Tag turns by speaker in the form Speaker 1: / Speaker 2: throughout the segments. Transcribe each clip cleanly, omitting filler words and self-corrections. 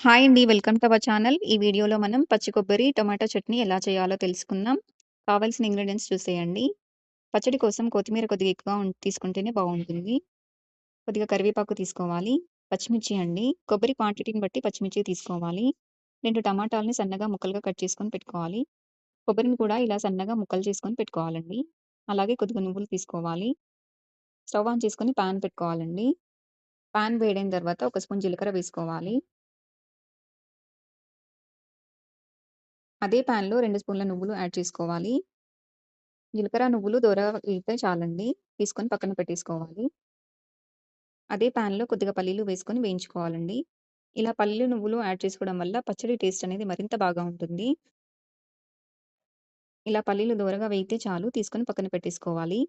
Speaker 1: Hi అండి. Welcome to our channel. ఈ వీడియోలో మనం పచ్చి కొబ్బరి, టొమాటో చట్నీ ఎలా చేయాలో తెలుసుకుందాం. కావాల్సిన ఇంగ్రీడియెంట్స్ చూసేయండి. పచ్చడి కోసం కొత్తిమీర కొద్దిగా ఎక్కువ తీసుకుంటేనే బావుంటుంది. కొద్దిగా కరివేపాకు తీసుకోవాలి. పచ్చిమిర్చి అండి. కొబ్బరి క్వాంటిటీని బట్టి పచ్చిమిర్చి తీసుకోవాలి. 2 టమాటాలని సన్నగా ముక్కలుగా కట్ చేసుకొని పెట్టుకోవాలి. కొబ్బరిని కూడా ఇలా సన్నగా ముక్కలు చేసుకొని పెట్టుకోవాలండి. అలాగే కొద్దిగా నువ్వులు తీసుకోవాలి. స్టవ్ ఆన్ చేసుకొని పాన్ పెట్టుకోవాలండి. పాన్ వేడైన తర్వాత ఒక స్పూన్ జీలకర్ర వేసుకోవాలి. అదే పాన్‌లో 2 స్పూన్ల నువ్వులు యాడ్ చేసుకోవాలి. జీలకర్ర, నువ్వులు దోరగా వేగితే చాలండి. తీసుకొని పక్కన పెట్టేసుకోవాలి. అదే పాన్‌లో కొద్దిగా పల్లీలు వేసుకొని వేయించుకోవాలండి. ఇలా పల్లీలు, నువ్వులు యాడ్ చేసుకోవడం వల్ల పచ్చడి టేస్ట్ అనేది మరింత బాగా ఉంటుంది. ఇలా పల్లీలు దోరగా వేగితే చాలు తీసుకొని పక్కన పెట్టేసుకోవాలి.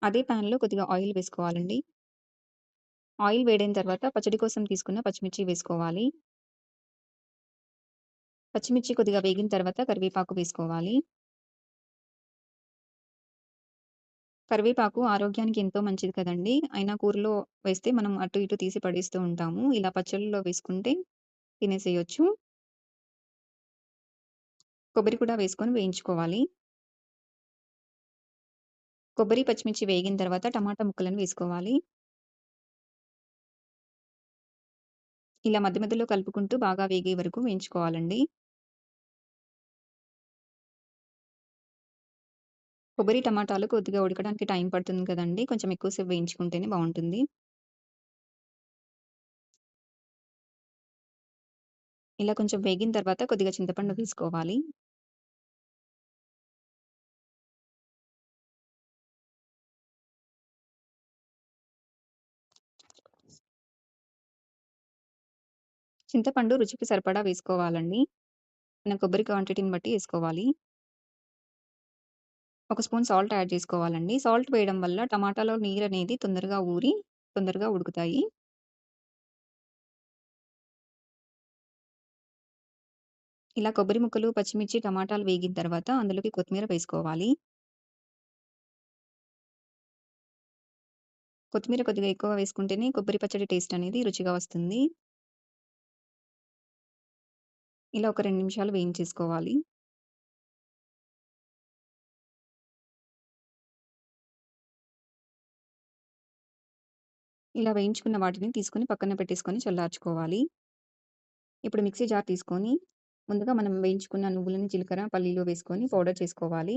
Speaker 1: అదే పాన్‌లో కొద్దిగా ఆయిల్ వేసుకోవాలండి. ఆయిల్ వేడైన తర్వాత పచ్చడి కోసం తీసుకున్న పచ్చిమిర్చి వేసుకోవాలి. పచ్చిమిర్చి కొద్దిగా వేగిన తర్వాత కరివేపాకు వేసుకోవాలి. కరివేపాకు ఆరోగ్యానికి ఎంతో మంచిది కదండీ! అయినా కూరలో వేస్తే మనం అటు ఇటు తీసి పడేస్తూ ఉంటాము. ఇలా పచ్చళ్ళలో వేసుకుంటే తినేసేయొచ్చు. కొబ్బరి కూడా వేసుకొని వేయించుకోవాలి. కొబ్బరి, పచ్చిమిర్చి వేగిన తర్వాత టమాటా ముక్కలను వేసుకోవాలి. ఇలా మధ్య మధ్యలో కలుపుకుంటూ బాగా వేగే వరకు వేయించుకోవాలండి. కొబ్బరి, టమాటాలు కొద్దిగా ఉడకడానికి టైం పడుతుంది కదండీ! కొంచెం ఎక్కువ సేపు వేయించుకుంటేనే బావుంటుంది. ఇలా కొంచెం వేగిన తర్వాత కొద్దిగా చింతపండు వేసుకోవాలి. చింతపండు రుచికి సరిపడా వేసుకోవాలండి. మన కొబ్బరి క్వాంటిటీని బట్టి ఏసుకోవాలి. ఒక స్పూన్ సాల్ట్ యాడ్ చేసుకోవాలండి. సాల్ట్ వేయడం వల్ల టమాటాలో నీరనేది తొందరగా ఊరి, తొందరగా ఉడుకుతాయి. ఇలా కొబ్బరి ముక్కలు, పచ్చిమిర్చి, టమాటాలు వేగిన తర్వాత అందులోకి కొత్తిమీర వేసుకోవాలి. కొత్తిమీర కొద్దిగా ఎక్కువ వేసుకుంటేనే కొబ్బరి పచ్చడి టేస్ట్ అనేది రుచిగా వస్తుంది. ఇలా ఒక 2 నిమిషాలు వేయించేసుకోవాలి. ఇలా వేయించుకున్న వాటిని తీసుకొని పక్కన పెట్టేసుకొని చల్లార్చుకోవాలి. ఇప్పుడు మిక్సీ జార్ తీసుకొని ముందుగా మనం వేయించుకున్న నువ్వులని, జీలకర్ర, పల్లీలు వేసుకొని పౌడర్ చేసుకోవాలి.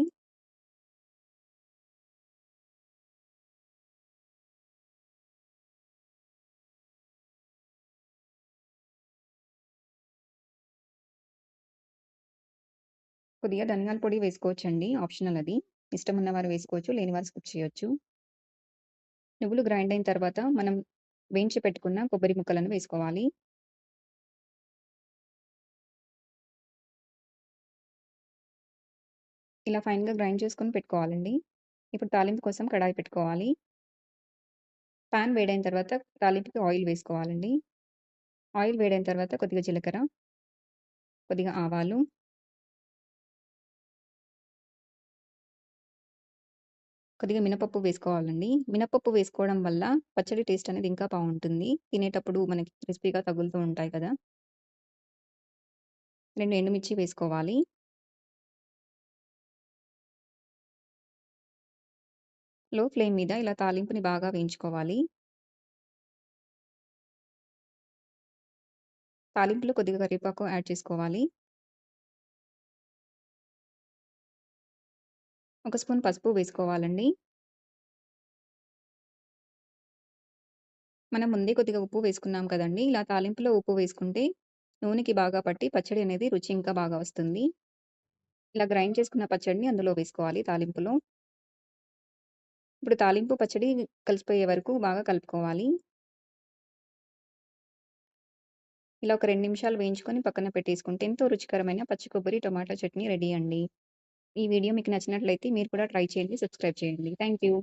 Speaker 1: కొద్దిగా ధనియాల పొడి వేసుకోవచ్చండి. ఆప్షనల్ అది. ఇష్టమున్నవారు వేసుకోవచ్చు. లేనివారు స్కిప్ చేయొచ్చు. నువ్వులు గ్రైండ్ అయిన తర్వాత మనం వేయించి పెట్టుకున్న కొబ్బరి ముక్కలను వేసుకోవాలి. ఇలా ఫైన్‌గా గ్రైండ్ చేసుకొని పెట్టుకోవాలండి. ఇప్పుడు తాలింపు కోసం కడాయి పెట్టుకోవాలి. పాన్ వేడైన తర్వాత తాలింపుకి ఆయిల్ వేసుకోవాలండి. ఆయిల్ వేడైన తర్వాత కొద్దిగా జీలకర్ర, కొద్దిగా ఆవాలు, కొద్దిగా మినపప్పు వేసుకోవాలండి. మినపప్పు వేసుకోవడం వల్ల పచ్చడి టేస్ట్ అనేది ఇంకా బావుంటుంది. తినేటప్పుడు మనకి క్రిస్పీగా తగులుతూ ఉంటాయి కదా! 2 ఎండుమిర్చి వేసుకోవాలి. లో ఫ్లేమ్ మీద ఇలా తాలింపుని బాగా వేయించుకోవాలి. తాలింపులో కొద్దిగా కరివేపాకు యాడ్ చేసుకోవాలి. ఒక స్పూన్ పసుపు వేసుకోవాలండి. మనం ముందే కొద్దిగా ఉప్పు వేసుకున్నాం కదండీ! ఇలా తాలింపులో ఉప్పు వేసుకుంటే నూనెకి బాగా పట్టి పచ్చడి అనేది రుచి ఇంకా బాగా వస్తుంది. ఇలా గ్రైండ్ చేసుకున్న పచ్చడిని అందులో వేసుకోవాలి తాలింపులో. ఇప్పుడు తాలింపు, పచ్చడి కలిసిపోయే వరకు బాగా కలుపుకోవాలి. ఇలా ఒక 2 నిమిషాలు వేయించుకొని పక్కన పెట్టేసుకుంటే ఎంతో రుచికరమైన పచ్చి కొబ్బరి, టమాటా చట్నీ రెడీ అండి. ఈ వీడియో మీకు నచ్చినట్లయితే మీరు కూడా ట్రై చేయండి. సబ్స్క్రైబ్ చేయండి. Thank you.